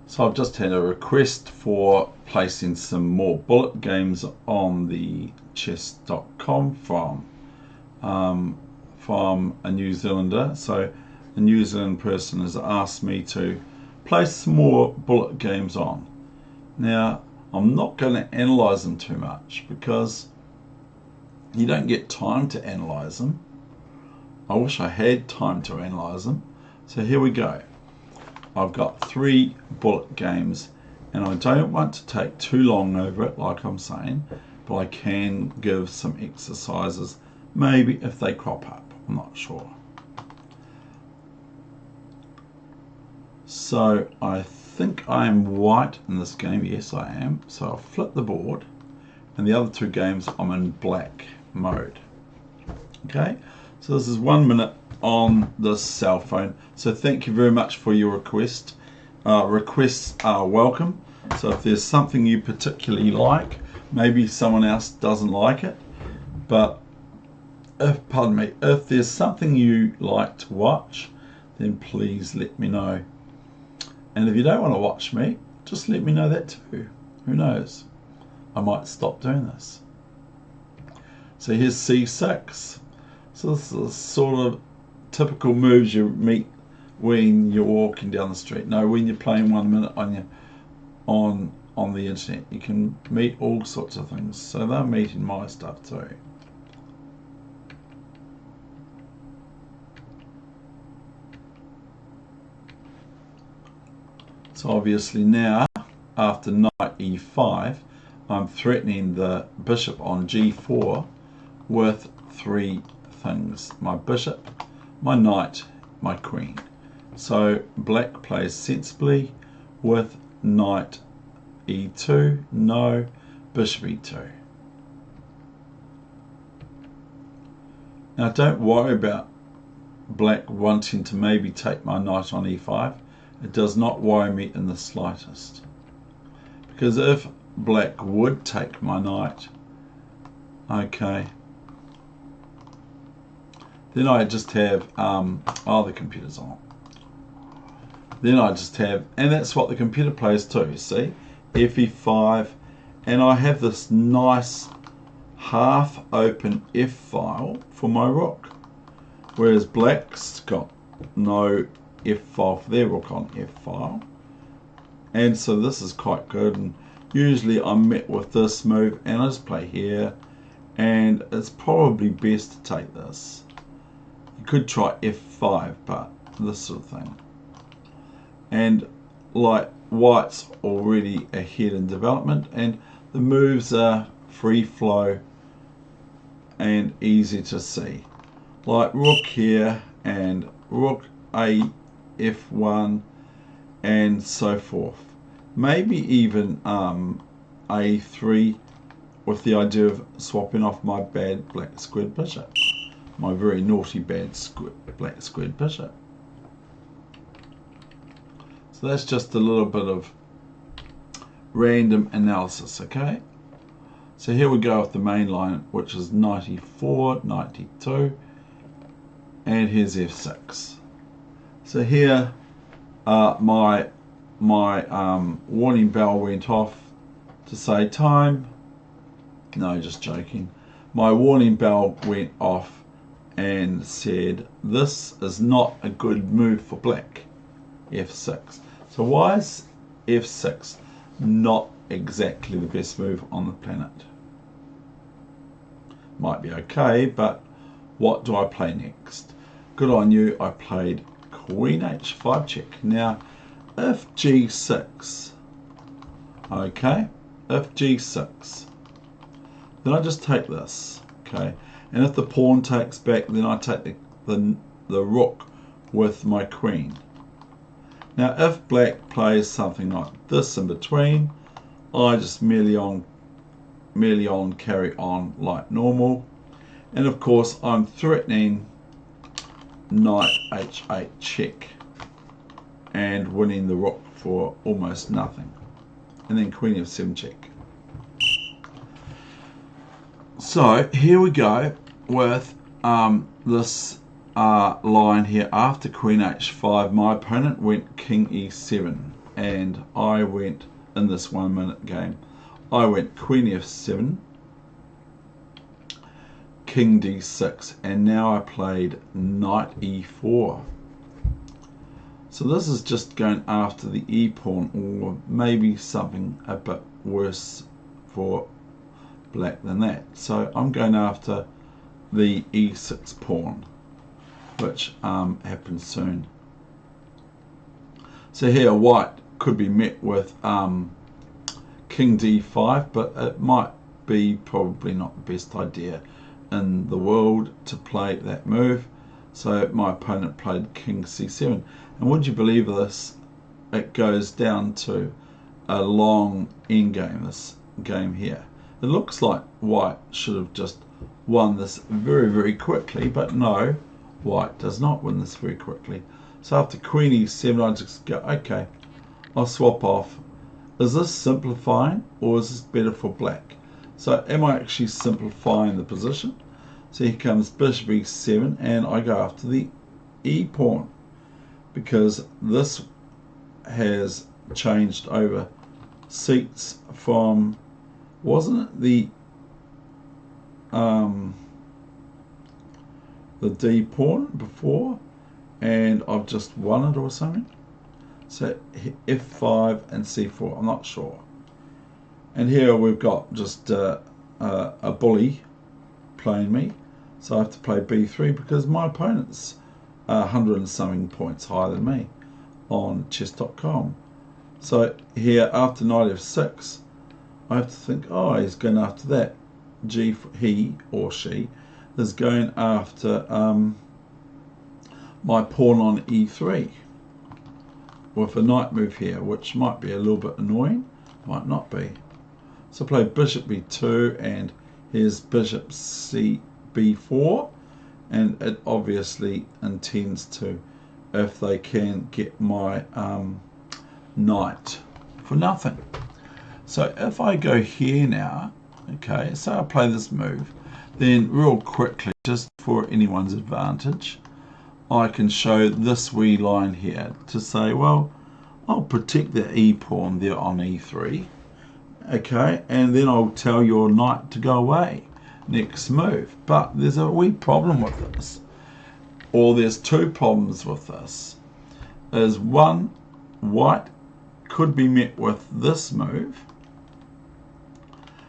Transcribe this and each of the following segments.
So I've just had a request for placing some more bullet games on the chess.com from a New Zealander. So a New Zealand person has asked me to place some more bullet games on. Now I'm not going to analyze them too much because you don't get time to analyze them. I wish I had time to analyze them. So here we go. I've got 3 bullet games and I don't want to take too long over it, like I'm saying, but I can give some exercises maybe if they crop up. I'm not sure. So I think I am white in this game. Yes, I am. So I'll flip the board, and the other 2 games I'm in black mode. Okay, so this is 1 minute on this cell phone. So thank you very much for your request. Requests are welcome. So if there's something you particularly like, maybe someone else doesn't like it, but if there's something you like to watch, then please let me know. And if you don't want to watch me, just let me know that too. Who knows? I might stop doing this. So here's C6. So this is sort of typical moves you meet when you're walking down the street. No, when you're playing 1 minute on the internet, you can meet all sorts of things. So they're meeting my stuff too. So obviously now, after knight e5, I'm threatening the bishop on g4 with 3 things. My bishop, my knight, my queen. So black plays sensibly with knight e2, no, bishop e2. Now don't worry about black wanting to maybe take my knight on e5. It does not worry me in the slightest. Because if black would take my knight, okay, then I just have, the computer's on. Then I just have, and that's what the computer plays too, you see, fe5, and I have this nice half open f file for my rook, whereas black's got no f file for their rook on f file, and so this is quite good. And usually I'm met with this move and I just play here, and it's probably best to take this. You could try f5, but this sort of thing. And like white's already ahead in development, and the moves are free flow and easy to see. Like rook here and rook a f1 and so forth. Maybe even a3 with the idea of swapping off my bad black squared bishop. My very naughty bad black squared bishop. So that's just a little bit of random analysis, okay? So here we go with the main line, which is 94, 92, and here's f6. So here my warning bell went off to say time. No, just joking. My warning bell went off and said this is not a good move for black, f6. So why is f6 not exactly the best move on the planet? Might be okay, but what do I play next? Good on you, I played queen h5 check. Now if g6, okay, if g6, then I just take this, okay, and if the pawn takes back, then I take the rook with my queen. Now if black plays something like this in between, I just merely on carry on like normal, and of course I'm threatening knight h8 check and winning the rook for almost nothing, and then queen f7 check. So here we go with this line here. After queen h5, my opponent went king e7. and I went, in this 1 minute game, I went Queen F7, King D6, and now I played Knight E4. So this is just going after the E pawn, or maybe something a bit worse for black than that. So I'm going after the E6 pawn, which happens soon. So here white could be met with King D5, but it might be probably not the best idea in the world to play that move. So my opponent played King C7, and would you believe this, it goes down to a long endgame, this game here. It looks like white should have just won this very, very quickly, but no, white does not win this very quickly. So after Queen E7, I just go, okay, I'll swap off. Is this simplifying, or is this better for black? So am I actually simplifying the position? So here comes Bishop E7, and I go after the E pawn, because this has changed over seats from, wasn't it the D pawn before, and I've just won it or something. So F5 and C4, I'm not sure. And here we've got just a bully playing me. So I have to play B3 because my opponent's 100 and something points higher than me on chess.com. So here after Knight F6, I have to think, oh, he's going after that. He or she is going after my pawn on E3 with a knight move here, which might be a little bit annoying, might not be. So play Bishop B2, and here's Bishop B4, and it obviously intends to, if they can, get my knight for nothing. So if I go here now, okay, so I play this move, then real quickly, just for anyone's advantage, I can show this wee line here to say, well, I'll protect the E pawn there on E3, okay, and then I'll tell your knight to go away next move. But there's a wee problem with this, or there's two problems with this. Is one, white could be met with this move,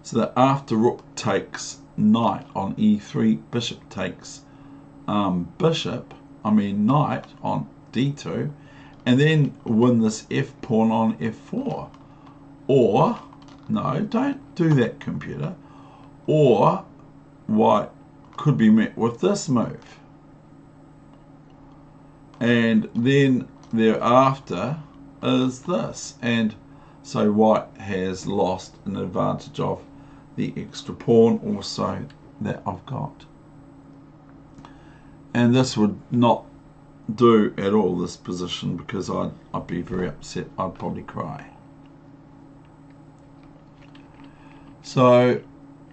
so that after rook takes knight on E3, bishop takes knight on D2, and then win this F pawn on F4. Or, no, don't do that, computer. Or white could be met with this move, and then thereafter is this, and so white has lost an advantage of the extra pawn also that I've got. And this would not do at all, this position, because I'd be very upset. I'd probably cry. So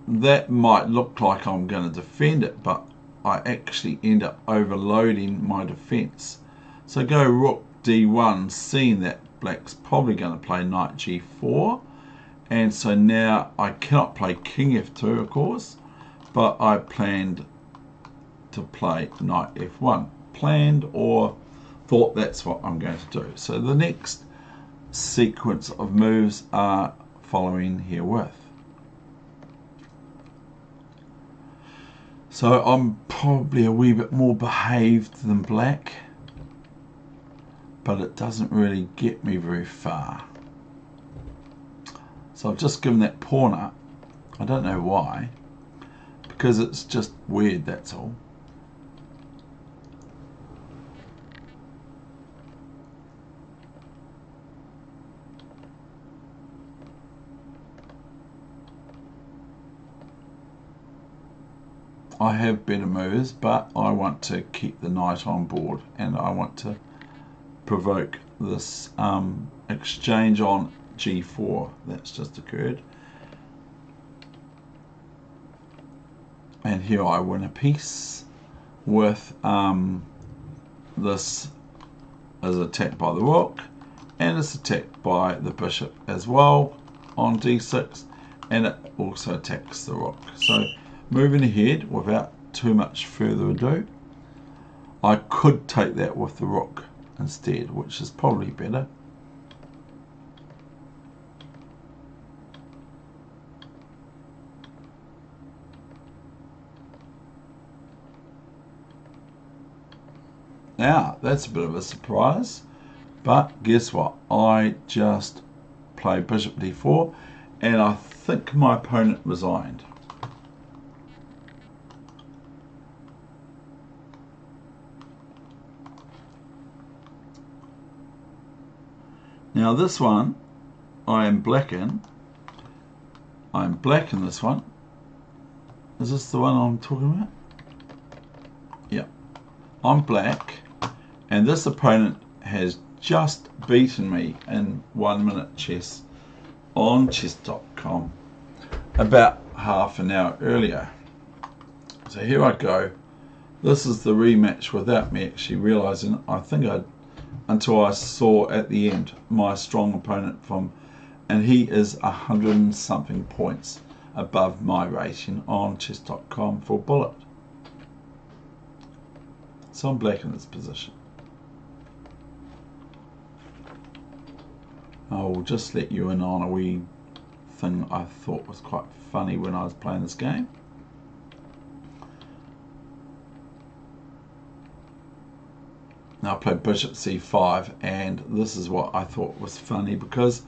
that might look like I'm going to defend it, but I actually end up overloading my defense. So go rook D1, seeing that black's probably going to play knight G4, and so now I cannot play king F2, of course, but I planned to play knight F1. Planned or thought that's what I'm going to do. So the next sequence of moves are following herewith. So I'm probably a wee bit more behaved than black, but it doesn't really get me very far. So I've just given that pawn up. I don't know why, because it's just weird, that's all. I have better moves, but I want to keep the knight on board, and I want to provoke this exchange on G4 that's just occurred. And here I win a piece with this as attacked by the rook, and it's attacked by the bishop as well on d6, and it also attacks the rook. So moving ahead without too much further ado, I could take that with the rook instead, which is probably better. Now, that's a bit of a surprise, but guess what? I just played bishop d4, and I think my opponent resigned. Now this one, I am black in. I'm black in this one. Is this the one I'm talking about? Yeah. I'm black, and this opponent has just beaten me in 1 minute chess on chess.com about half an hour earlier. So here I go. This is the rematch without me actually realizing. I think until I saw at the end my strong opponent and he is 100 and something points above my rating on chess.com for bullet. So I'm black in this position. I will just let you in on a wee thing I thought was quite funny when I was playing this game. Now I played bishop c5, and this is what I thought was funny, because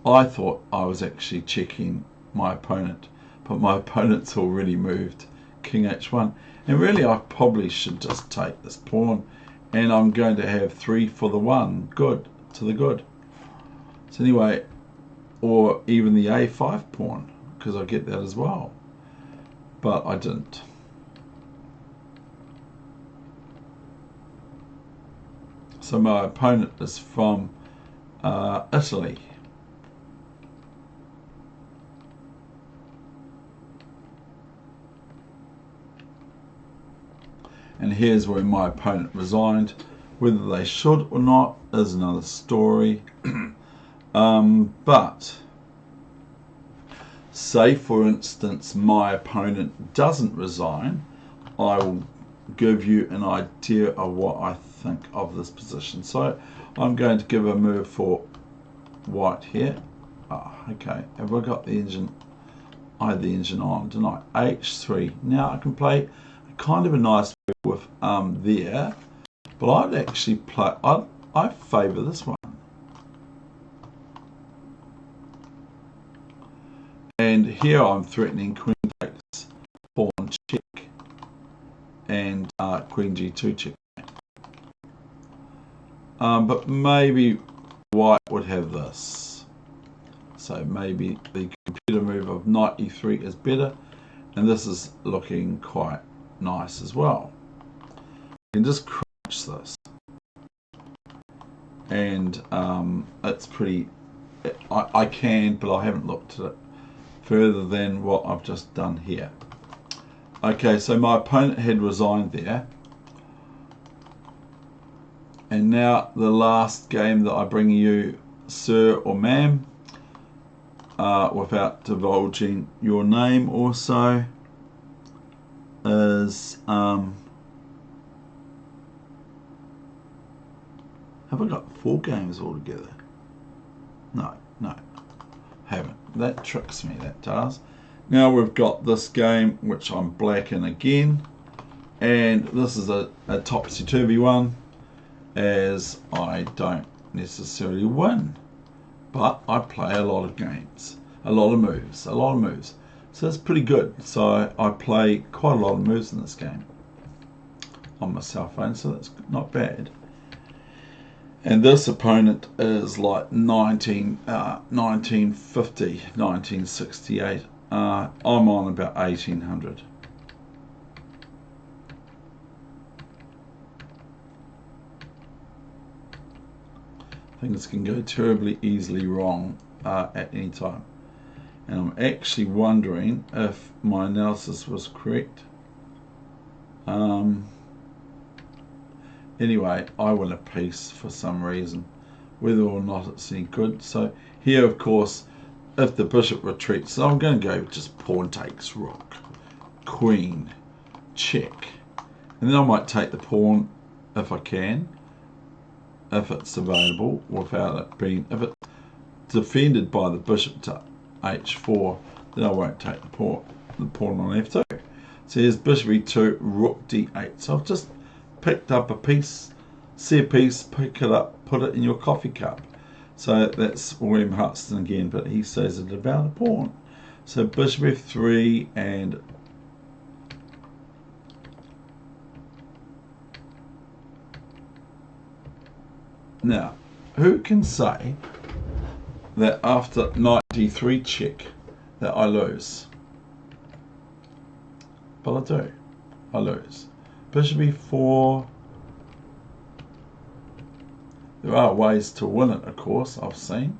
I thought I was actually checking my opponent, but my opponent's already moved king h1, and really I probably should just take this pawn, and I'm going to have 3 for the 1, good, to the good. So anyway, or even the a5 pawn, because I get that as well, but I didn't. So my opponent is from Italy. And here's where my opponent resigned. Whether they should or not is another story. But say for instance my opponent doesn't resign, I will give you an idea of what I think of this position. So I'm going to give a move for white here. Okay, have I got the engine? I had the engine on, didn't I? h3. Now I can play kind of a nice move with there, but I'd actually play, I favour this one. And here I'm threatening queen takes, pawn check, and queen g2 check. But maybe white would have this. So maybe the computer move of knight e3 is better, and this is looking quite nice as well. You can just crunch this, and it's pretty, I can, but I haven't looked at it further than what I've just done here. Okay, so my opponent had resigned there, and now the last game that I bring you, sir or ma'am, without divulging your name also, is have I got 4 games altogether? No, haven't. That tricks me, that does. Now we've got this game which I'm black in again, and this is a topsy-turvy one, as I don't necessarily win, but I play a lot of games, a lot of moves, so it's pretty good. So I play quite a lot of moves in this game on my cell phone, so that's not bad. And this opponent is like 1950, 1968. I'm on about 1800. Things can go terribly easily wrong at any time. And I'm actually wondering if my analysis was correct. Anyway, I win a piece for some reason. whether or not it's any good. So here, of course, if the bishop retreats, so I'm going to go just pawn takes rook, queen, check. And then I might take the pawn if I can, if it's available, without it being, if it's defended by the bishop to h4, then I won't take the pawn on f2. So here's bishop e2, rook d8. So I've just picked up a piece, see a piece, pick it up, put it in your coffee cup. So that's William Hudson again, but he says it about a pawn. So bishop f3 and now, who can say that after knight d3 check that I lose? But I do. I lose. Bishop e4. There are ways to win it, of course, I've seen.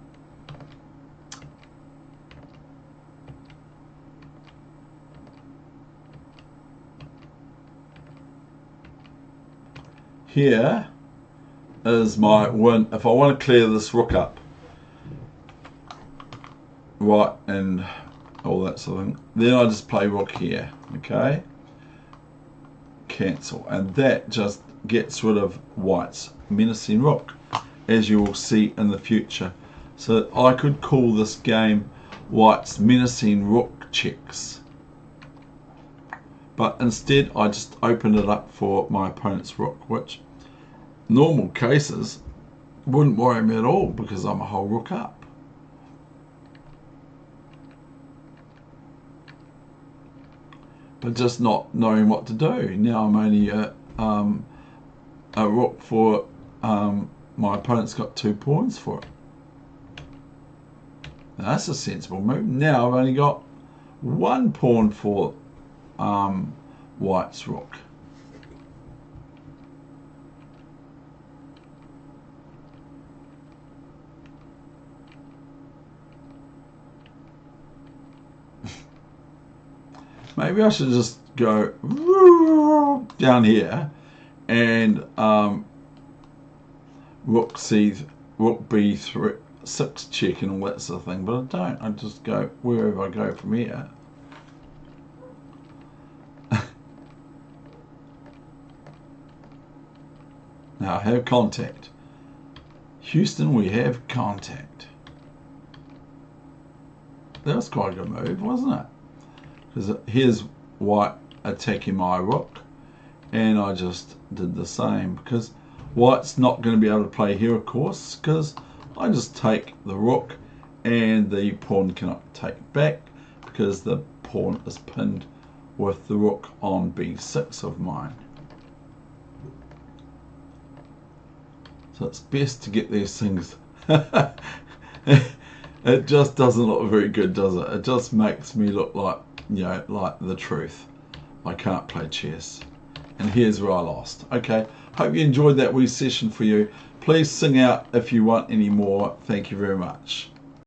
Here is my win. If I want to clear this rook up, right, and all that sort of thing, then I just play rook here, okay? Cancel. And that just gets rid of white's menacing rook, as you will see in the future. So I could call this game white's menacing rook checks. But instead I just opened it up for my opponent's rook, which normal cases wouldn't worry me at all because I'm a whole rook up. But just not knowing what to do. Now I'm only a rook for, my opponent's got 2 pawns for it. Now that's a sensible move. Now I've only got 1 pawn for white's rook. Maybe I should just go down here and rook b3, 6 check and all that sort of thing, but I don't. I just go wherever I go from here. Now I have contact. Houston, we have contact. That was quite a good move, wasn't it? Because here's white attacking my rook, and I just did the same because white's not going to be able to play here, of course, because I just take the rook and the pawn cannot take back because the pawn is pinned with the rook on b6 of mine. So it's best to get these things. It just doesn't look very good, does it? It just makes me look like, you know, like the truth. I can't play chess. And here's where I lost. Okay, hope you enjoyed that wee session for you. Please sing out if you want any more. Thank you very much.